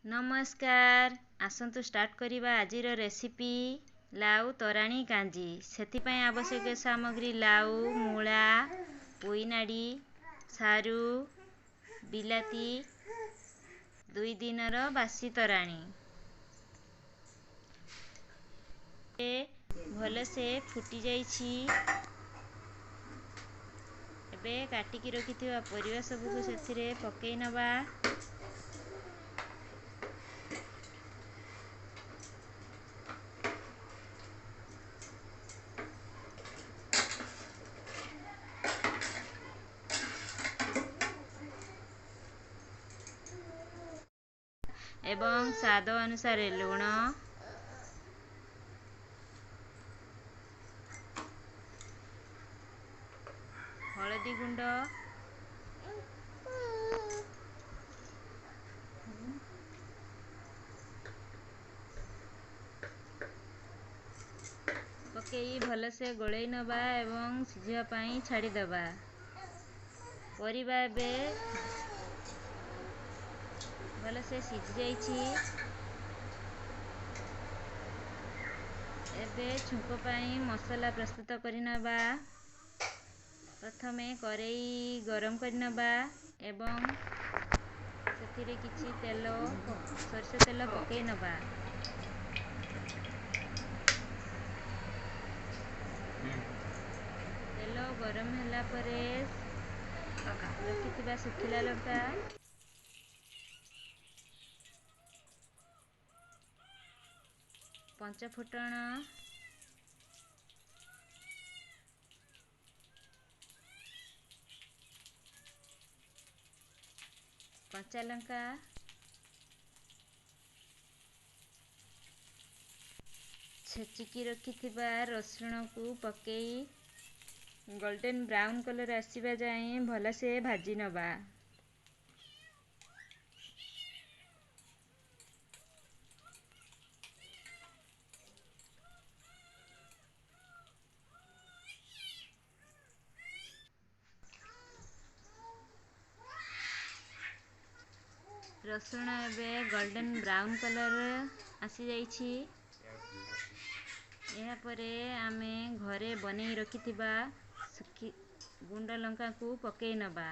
नमस्कार आसंतु स्टार्ट करिबा आजिर रेसिपी लाउ तराणी कांजी। सेथिपाई आवश्यक सामग्री लाउ मूला पोईनाड़ी सारू बिलाती 2 दिनर बासी तराणी भलसे फुटी जाइछि। एबे काटिकी रखिथिबा परिबा सबको सेथिरे पकेई नबा। एवं स्वाद अनुसार लुण हलदी गुंड पकई भलसे गोलई नबा एवं सिझिबा पई छाड़ी दबा। परिबा एबे भलसे सिझी जाइछि। एबे छुंको पई मसला प्रस्तुत करि नबा। प्रथमे करेई गरम करि नबा एवं सेथिरे किछि तेल सरसो तेल पकेई नबा। तेल गरम होला परे रखिथिबा सुखिला लंका पंच फुटण कंचा लंका छेचिकी रखिथिबा रसुण को पकेई गोल्डन ब्राउन कलर आसीबा जाए भलसे भाजी नबा। रसुण एबे गोल्डन ब्राउन कलर आसी जाइछि। यहा परे आमे घरे बनेई रखिथिबा सुखी गुंड लंका को पकेई नबा।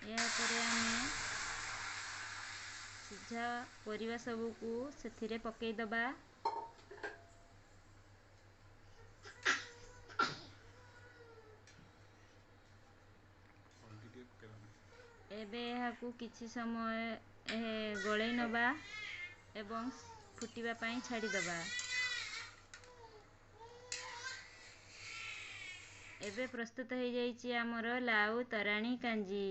यहा परे आमे सिझा परिबा सबू को सेथिरे पकेई दबा। एबे एहाकू किछि समय गोलई नबा एवं फुटिबा पई छाड़ी दबा। एबे प्रस्तुत हो जाइछि हमर लाउ तराणी कांजी।